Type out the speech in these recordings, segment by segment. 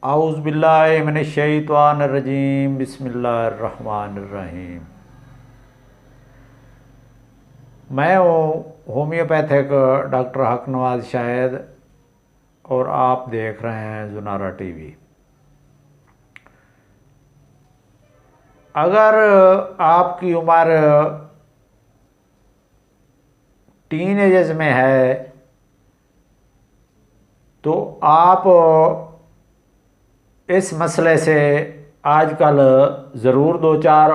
आउज़ बिल्लाहि मिनश शैतानिर रजीम बिस्मिल्लाहिर रहमानिर रहीम। मैं हूँ होम्योपैथिक डॉक्टर हक नवाज शाहिद और आप देख रहे हैं जुनारा टीवी। अगर आपकी उम्र टीनेजर्स में है तो आप इस मसले से आजकल ज़रूर दो चार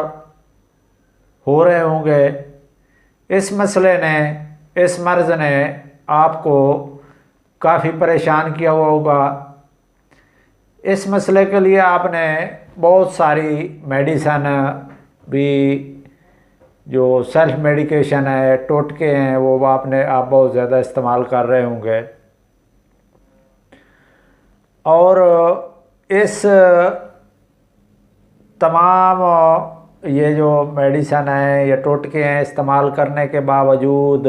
हो रहे होंगे। इस मसले ने, इस मर्ज़ ने आपको काफ़ी परेशान किया हुआ होगा। इस मसले के लिए आपने बहुत सारी मेडिसन भी, जो सेल्फ मेडिकेशन है, टोटके हैं, वो आपने बहुत ज़्यादा इस्तेमाल कर रहे होंगे। और इस तमाम ये जो मेडिसन है या टोटके हैं, इस्तेमाल करने के बावजूद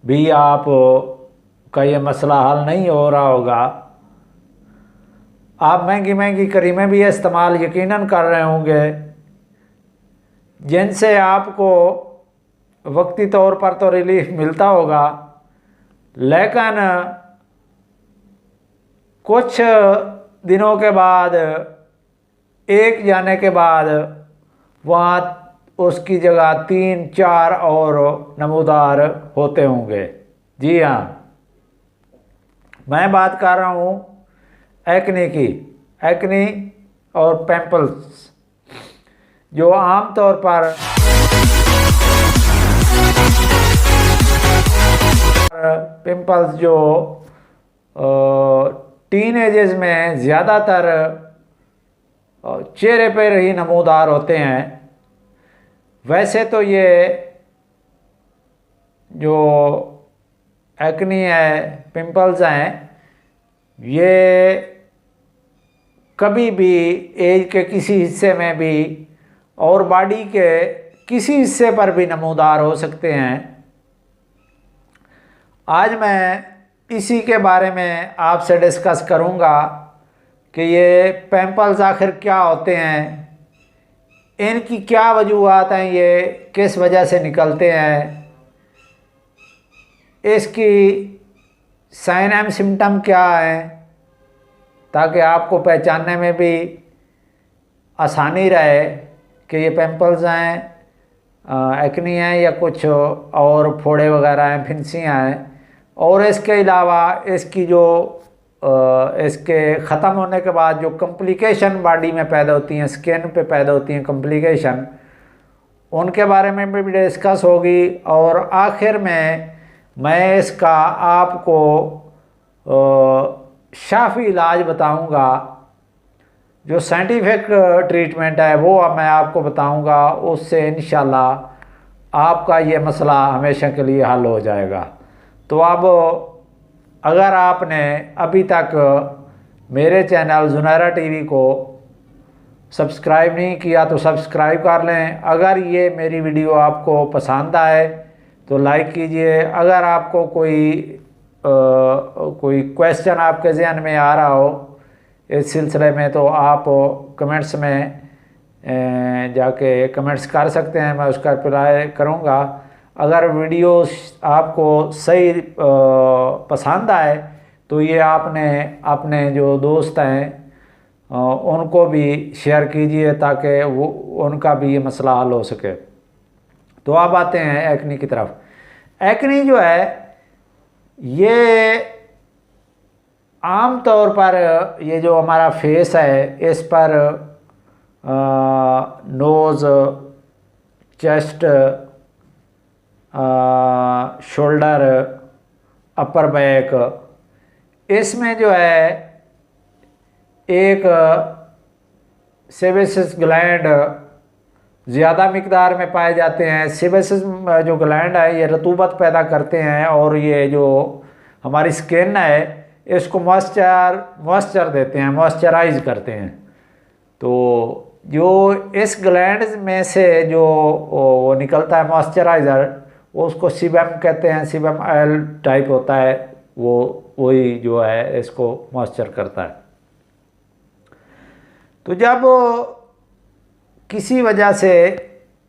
भी आप का ये मसला हल नहीं हो रहा होगा। आप महंगी महंगी क्रीमें भी इस्तेमाल यकीनन कर रहे होंगे, जिनसे आपको वक्ती तौर पर तो रिलीफ मिलता होगा, लेकिन कुछ दिनों के बाद, एक जाने के बाद, वहाँ उसकी जगह 3-4 और नमूदार होते होंगे। जी हाँ, मैं बात कर रहा हूँ एक्ने की। एक्ने और पिंपल्स जो आम तौर पर पिंपल्स जो टीनेजर्स में ज़्यादातर चेहरे पर ही नमूदार होते हैं। वैसे तो ये जो एक्ने है, पिंपल्स हैं, ये कभी भी एज के किसी हिस्से में भी और बॉडी के किसी हिस्से पर भी नमूदार हो सकते हैं। आज मैं इसी के बारे में आपसे डिस्कस करूंगा कि ये पिंपल्स आखिर क्या होते हैं, इनकी क्या वजूहात हैं, ये किस वजह से निकलते हैं, इसकी साइन एंड सिम्टम क्या हैं, ताकि आपको पहचानने में भी आसानी रहे कि ये पिंपल्स हैं, एक्ने हैं या कुछ और फोड़े वगैरह हैं, फिंसियाँ हैं। और इसके अलावा इसकी जो इसके ख़त्म होने के बाद जो कॉम्प्लिकेशन बॉडी में पैदा होती हैं, स्किन पे पैदा होती हैं कॉम्प्लिकेशन, उनके बारे में भी डिस्कस होगी। और आखिर में मैं इसका आपको शाफी इलाज बताऊंगा, जो साइंटिफिक ट्रीटमेंट है वो अब मैं आपको बताऊंगा। उससे इंशाल्लाह आपका ये मसला हमेशा के लिए हल हो जाएगा। तो अब अगर आपने अभी तक मेरे चैनल जुनारा टीवी को सब्सक्राइब नहीं किया तो सब्सक्राइब कर लें। अगर ये मेरी वीडियो आपको पसंद आए तो लाइक कीजिए। अगर आपको कोई क्वेश्चन आपके जहन में आ रहा हो इस सिलसिले में तो आप कमेंट्स में जाके कमेंट्स कर सकते हैं, मैं उसका रिप्लाई करूँगा। अगर वीडियो आपको सही पसंद आए तो ये आपने अपने जो दोस्त हैं उनको भी शेयर कीजिए, ताकि वो उनका भी ये मसला हल हो सके। तो आप आते हैं एक्ने की तरफ। एक्ने जो है ये आम तौर पर ये जो हमारा फेस है, इस पर nose, chest, shoulder, upper back, इसमें जो है एक सेबेसिस ग्लैंड ज़्यादा मिकदार में पाए जाते हैं। सेबेसिस जो ग्लैंड है ये रतूबत पैदा करते हैं और ये जो हमारी स्किन है इसको मॉइस्चर देते हैं, मॉइस्चराइज करते हैं। तो जो इस ग्लैंड में से जो वो निकलता है मॉइस्चराइज़र, वो उसको सीबम कहते हैं। सीबम ऑयल टाइप होता है, वो वही जो है इसको मॉइस्चर करता है। तो जब किसी वजह से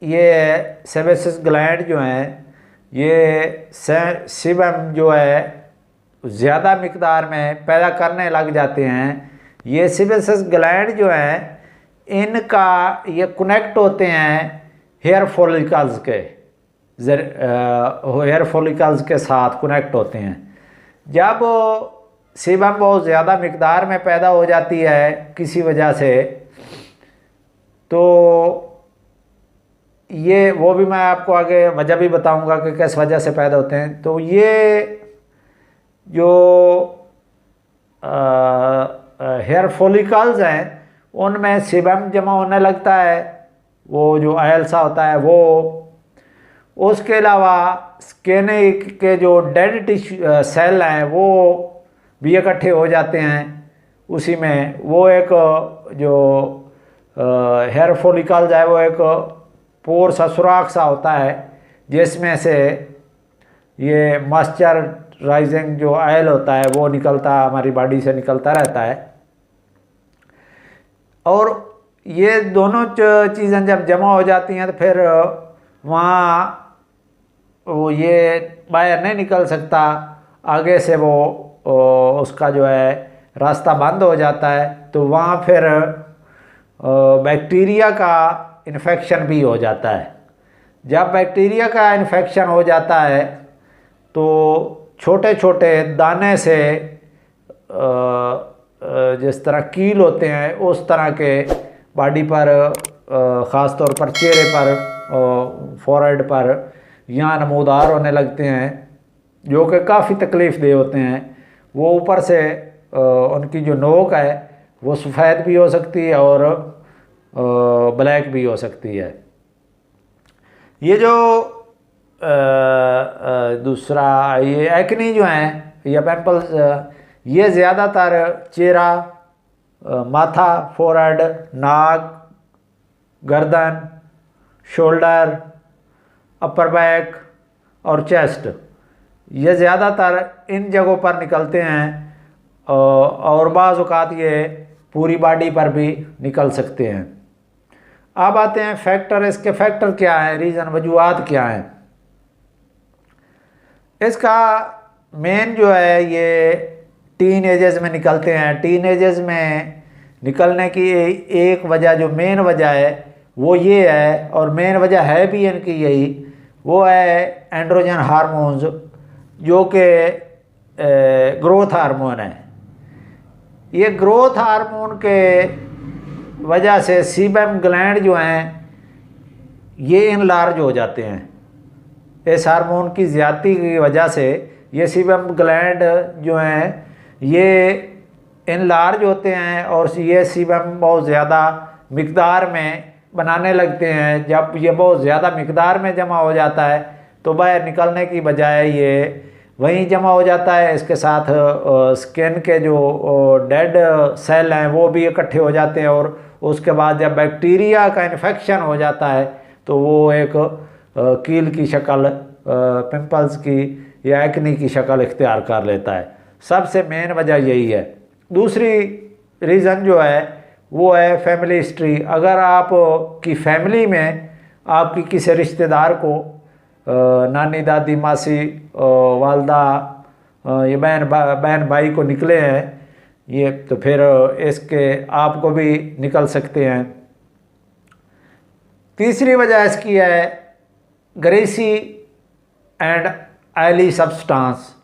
ये सेबेसियस ग्लैंड जो हैं, ये सीबम जो है ज़्यादा मिकदार में पैदा करने लग जाते हैं, ये सेबेसियस ग्लैंड जो हैं इनका ये कनेक्ट होते हैं हेयर फॉलिकल्स के हेयर फॉलिकल्स के साथ कनेक्ट होते हैं। जब सीबम बहुत ज़्यादा मिकदार में पैदा हो जाती है किसी वजह से, तो ये वो भी मैं आपको आगे वजह भी बताऊंगा कि किस वजह से पैदा होते हैं। तो ये जो हेयर फॉलिकल्स हैं उनमें सीबम जमा होने लगता है, वो जो ऑयल सा होता है वो। उसके अलावा स्किन के जो डेड टिश्यू सेल हैं वो भी इकट्ठे हो जाते हैं उसी में। वो एक जो हेयर फॉलिकल्स है वो एक पोर सा सुराख सा होता है जिसमें से ये मॉइस्चराइजिंग जो ऑयल होता है वो निकलता, हमारी बॉडी से निकलता रहता है। और ये दोनों चीज़ें जब जमा हो जाती हैं तो फिर वहाँ वो ये बाहर नहीं निकल सकता, आगे से वो उसका जो है रास्ता बंद हो जाता है। तो वहाँ फिर बैक्टीरिया का इन्फेक्शन भी हो जाता है। जब बैक्टीरिया का इन्फेक्शन हो जाता है तो छोटे छोटे दाने से जिस तरह कील होते हैं उस तरह के बॉडी पर, ख़ास तौर पर चेहरे पर, फोरहेड पर यहाँ नमूदार होने लगते हैं जो कि काफ़ी तकलीफ़ दे होते हैं। वो ऊपर से उनकी जो नोक है वो सफ़ेद भी हो सकती है और ब्लैक भी हो सकती है। ये जो दूसरा ये एक्नी जो हैं या पिंपल्स, ये ज़्यादातर चेहरा, माथा, फोरहेड, नाक, गर्दन, शोल्डर, अपर बैक और चेस्ट, ये ज़्यादातर इन जगहों पर निकलते हैं और बाज़ औक़ात ये पूरी बॉडी पर भी निकल सकते हैं। अब आते हैं फैक्टर, इसके फैक्टर क्या हैं, रीज़न, वजूहात क्या हैं। इसका मेन जो है ये टीन एजेस में निकलते हैं। टीन एजेस में निकलने की एक वजह, जो मेन वजह है वो ये है, और मेन वजह है भी इनकी यही, वो है एंड्रोजन हार्मोन्स, जो कि ग्रोथ हार्मोन है। ये ग्रोथ हार्मोन के वजह से सीबम ग्लैंड जो हैं ये इनलार्ज हो जाते हैं। इस हार्मोन की ज़्यादती की वजह से ये सीबम ग्लैंड जो हैं ये इनलार्ज होते हैं और ये सीबम बहुत ज़्यादा मिकदार में बनाने लगते हैं। जब ये बहुत ज़्यादा मिकदार में जमा हो जाता है तो बाहर निकलने की बजाय ये वहीं जमा हो जाता है। इसके साथ स्किन के जो डेड सेल हैं वो भी इकट्ठे हो जाते हैं और उसके बाद जब बैक्टीरिया का इन्फेक्शन हो जाता है तो वो एक कील की शक्ल, पिंपल्स की या एक्नी की शक्ल इख्तियार कर लेता है। सबसे मेन वजह यही है। दूसरी रीज़न जो है वो है फैमिली हिस्ट्री। अगर आप की फैमिली में आपकी किसी रिश्तेदार को नानी, दादी, मासी, वालदा, ये बहन भाई को निकले हैं ये, तो फिर इसके आपको भी निकल सकते हैं। तीसरी वजह इसकी है ग्रीसी एंड ऑयली सब्सटेंस।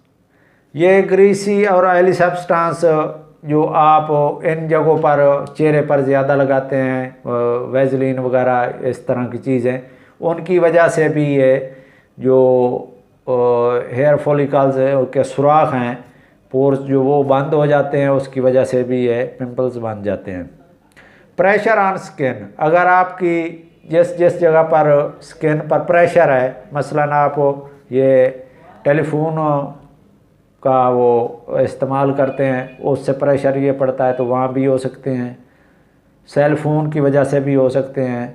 ये ग्रीसी और ऑयली सब्सटेंस जो आप इन जगहों पर चेहरे पर ज़्यादा लगाते हैं, वैसलीन वगैरह इस तरह की चीज़ें, उनकी वजह से भी ये जो हेयर फॉलिकल्स है उनके सुराख हैं, पोर्स जो वो बंद हो जाते हैं, उसकी वजह से भी ये पिंपल्स बन जाते हैं। प्रेशर ऑन स्किन, अगर आपकी जिस जगह पर स्किन पर प्रेशर है, मसलन आप ये टेलीफोन का वो इस्तेमाल करते हैं उससे प्रेशर ये पड़ता है तो वहाँ भी हो सकते हैं। सेल फ़ोन की वजह से भी हो सकते हैं।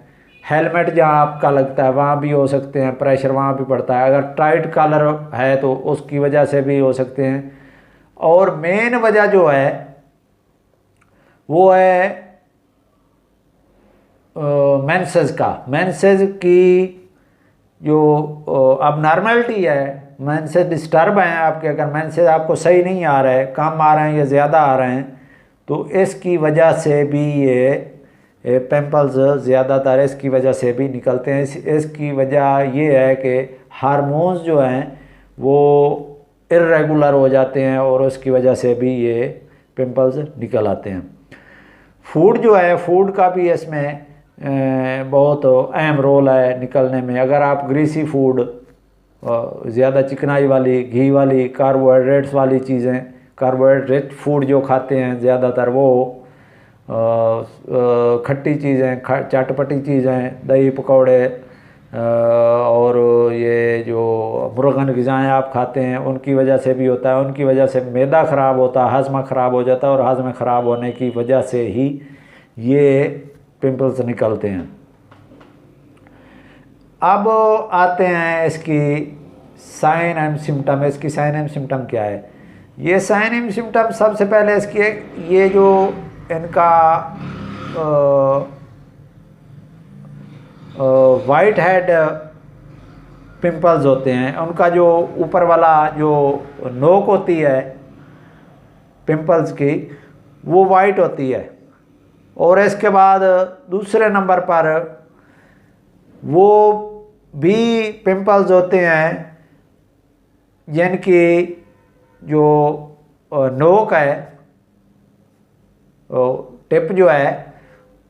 हेलमेट जहाँ आपका लगता है वहाँ भी हो सकते हैं, प्रेशर वहाँ भी पड़ता है। अगर टाइट कॉलर है तो उसकी वजह से भी हो सकते हैं। और मेन वजह जो है वो है मेंसेस का, मेंसेस की जो अब नॉर्मेलिटी है, मेंसेस डिस्टर्ब हैं आपके, अगर मेंसेस आपको सही नहीं आ रहे हैं, कम आ रहे हैं या ज़्यादा आ रहे हैं, तो इसकी वजह से भी ये पिंपल्स ज़्यादातर इसकी वजह से भी निकलते हैं। इसकी वजह ये है कि हार्मोन्स जो हैं वो इर्रेगुलर हो जाते हैं और उसकी वजह से भी ये पिंपल्स निकल आते हैं। फूड जो है, फूड का भी इसमें बहुत अहम रोल है निकलने में। अगर आप ग्रीसी फूड, ज़्यादा चिकनाई वाली, घी वाली, कार्बोहाइड्रेट्स वाली चीज़ें, कार्बोहाइड्रेट फूड जो खाते हैं ज़्यादातर, वो खट्टी चीज़ें, चटपटी चीज़ें, दही पकौड़े और ये जो मुर्गन ग़िज़ाएँ आप खाते हैं, उनकी वजह से भी होता है। उनकी वजह से मैदा ख़राब होता है, हज़म ख़राब हो जाता है, और हज़म ख़राब होने की वजह से ही ये पिंपल्स निकलते हैं। अब आते हैं इसकी साइन एंड सिम्टम। इसकी साइन एंड सिम्टम क्या है? ये साइन एंड सिम्टम सबसे पहले इसकी ये जो इनका वाइट हेड पिंपल्स होते हैं, उनका जो ऊपर वाला जो नोक होती है पिंपल्स की, वो वाइट होती है। और इसके बाद दूसरे नंबर पर वो भी पिंपल्स होते हैं जिनकी जो नोक है, टिप जो है,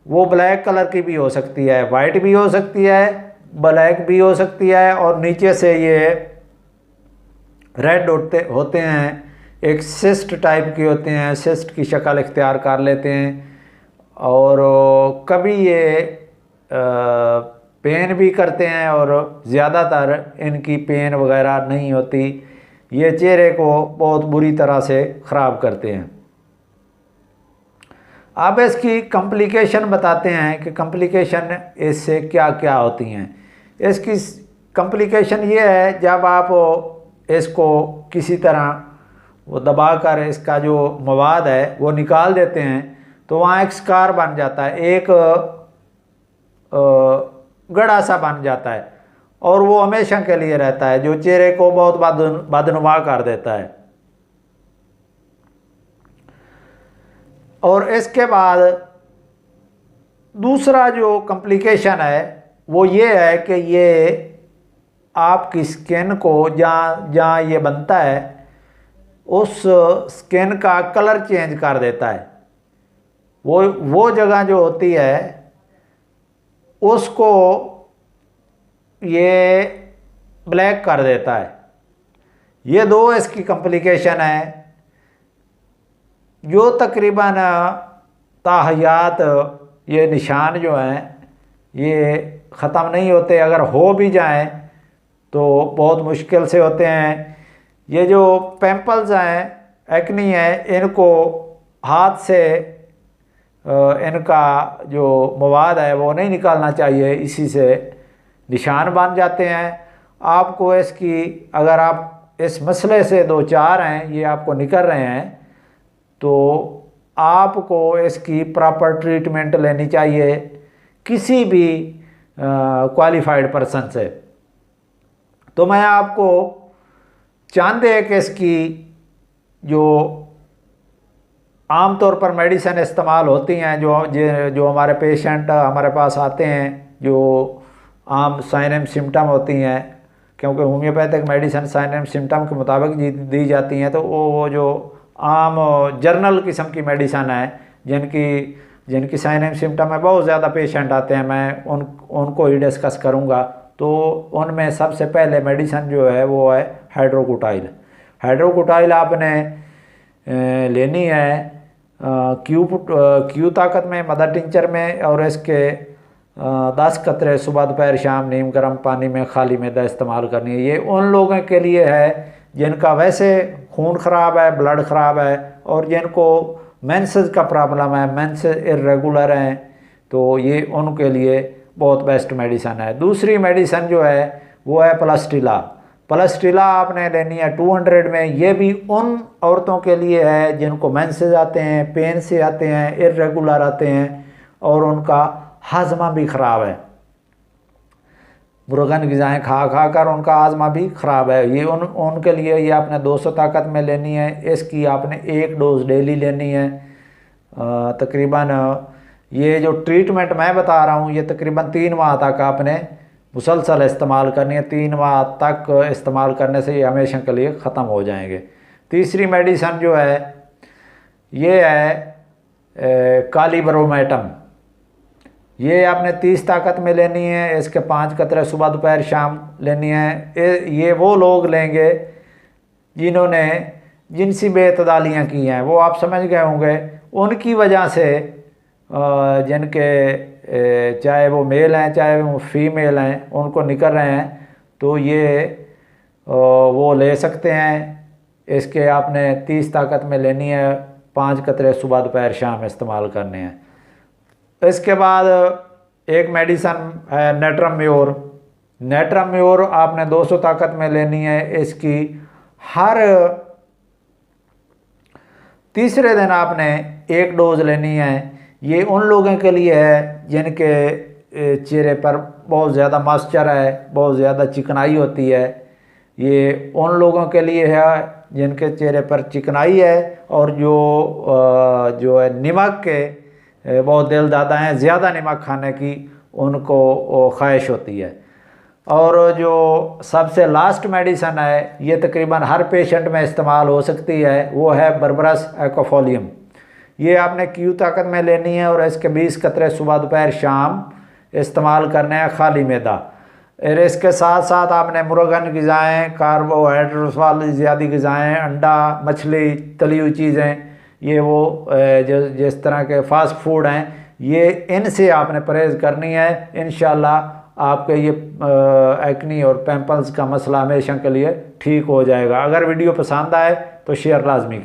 वो ब्लैक कलर की भी हो सकती है, वाइट भी हो सकती है, ब्लैक भी हो सकती है, और नीचे से ये रेड होते हैं, एक सिस्ट टाइप की होते हैं, सिस्ट की शक्ल इख्तियार कर लेते हैं। और कभी ये पेन भी करते हैं, और ज़्यादातर इनकी पेन वगैरह नहीं होती। ये चेहरे को बहुत बुरी तरह से ख़राब करते हैं। अब इसकी कॉम्प्लिकेशन बताते हैं कि कॉम्प्लिकेशन इससे क्या क्या होती हैं। इसकी कॉम्प्लिकेशन ये है, जब आप इसको किसी तरह वो दबाकर इसका जो मवाद है वो निकाल देते हैं, तो वहाँ एक स्कार बन जाता है, एक गड़ा सा बन जाता है, और वो हमेशा के लिए रहता है, जो चेहरे को बहुत बदनुमा कर देता है। और इसके बाद दूसरा जो कॉम्प्लिकेशन है वो ये है कि ये आपकी स्किन को जहाँ ये बनता है, उस स्किन का कलर चेंज कर देता है। वो जगह जो होती है उसको ये ब्लैक कर देता है। ये दो इसकी कॉम्प्लिकेशन है जो तकरीबन ताहयात ये निशान जो हैं ये ख़त्म नहीं होते। अगर हो भी जाएं तो बहुत मुश्किल से होते हैं। ये जो पिंपल्स हैं, एक्नी है, इनको हाथ से इनका जो मवाद है वो नहीं निकालना चाहिए, इसी से निशान बन जाते हैं। आपको इसकी, अगर आप इस मसले से दो चार हैं, ये आपको निकल रहे हैं, तो आपको इसकी प्रॉपर ट्रीटमेंट लेनी चाहिए किसी भी क्वालिफाइड पर्सन से। तो मैं आपको चंद एक इसकी जो आम तौर पर मेडिसिन इस्तेमाल होती हैं, जो हमारे पेशेंट हमारे पास आते हैं, जो आम साइन एंड सिम्टम होती हैं, क्योंकि homeopathic medicine sign and symptom के मुताबिक दी जाती हैं, तो वो जो आम जर्नल किस्म की मेडिसिन है जिनकी साइन एंड सिम्टम में बहुत ज़्यादा पेशेंट आते हैं, मैं उनको ही डिस्कस करूँगा। तो उनमें सबसे पहले मेडिसिन जो है वो है हाइड्रोकोटाइल। हाइड्रोकोटाइल आपने लेनी है क्यू ताकत में, मदर टिंचर में, और इसके 10 कतरे सुबह दोपहर शाम नीम गर्म पानी में खाली मैदा इस्तेमाल करनी है। ये उन लोगों के लिए है जिनका वैसे खून ख़राब है, ब्लड ख़राब है, और जिनको मेंसेस का प्रॉब्लम है, मेंसेस इर्रेगुलर हैं, तो ये उनके लिए बहुत बेस्ट मेडिसिन है। दूसरी मेडिसिन जो है वो है प्लस्टिला। प्लस्टिला आपने लेनी है 200 में। ये भी उन औरतों के लिए है जिनको मेंसेस आते हैं, पेन से आते हैं, इर्रेगुलर आते हैं, और उनका हाजमा भी ख़राब है। मुर्गन ग़िज़ाएँ खा खा कर उनका हाजमा भी ख़राब है। ये उनके लिए ये आपने 200 ताकत में लेनी है। इसकी आपने 1 डोज डेली लेनी है। तकरीबन ये जो ट्रीटमेंट मैं बता रहा हूँ ये तकरीबन 3 माह तक आपने मुसलसल इस्तेमाल करनी है। 3 माह तक इस्तेमाल करने से ये हमेशा के लिए ख़त्म हो जाएंगे। तीसरी मेडिसन जो है ये है कालीब्रोमेटम। ये आपने 30 ताकत में लेनी है। इसके 5 कतरे सुबह दोपहर शाम लेनी है। ये वो लोग लेंगे जिन्होंने जिनसी बेतदालियाँ की हैं, वो आप समझ गए होंगे। उनकी वजह से जिनके चाहे वो मेल हैं चाहे वो फीमेल हैं उनको निकल रहे हैं, तो ये वो ले सकते हैं। इसके आपने 30 ताकत में लेनी है। 5 कतरे सुबह दोपहर शाम इस्तेमाल करने हैं। इसके बाद एक मेडिसन है नेट्रम म्योर। नेट्रम म्योर आपने 200 ताकत में लेनी है। इसकी हर तीसरे दिन आपने 1 डोज लेनी है। ये उन लोगों के लिए है जिनके चेहरे पर बहुत ज़्यादा मॉइस्चर है, बहुत ज़्यादा चिकनाई होती है। ये उन लोगों के लिए है जिनके चेहरे पर चिकनाई है और जो है नमक के बहुत दिल दादा हैं, ज़्यादा नमक खाने की उनको ख्वाहिश होती है। और जो सबसे लास्ट मेडिसन है ये तकरीबन हर पेशेंट में इस्तेमाल हो सकती है, वो है बर्बरस एक्वाफोलियम। ये आपने क्यू ताकत में लेनी है और इसके 20 कतरे सुबह दोपहर शाम इस्तेमाल करने हैं खाली मैदा। और इसके साथ साथ आपने मुर्गन ग़िज़ाएँ, कार्बोहाइड्रेट्स वाली ज़्यादा ग़िज़ाएँ, अंडा, मछली, तली हुई चीज़ें, ये वो जिस तरह के फ़ास्ट फूड हैं, ये इनसे आपने परहेज़ करनी है। इंशाल्लाह आपके ये एक्नी और पिंपल्स का मसला हमेशा के लिए ठीक हो जाएगा। अगर वीडियो पसंद आए तो शेयर लाजमी।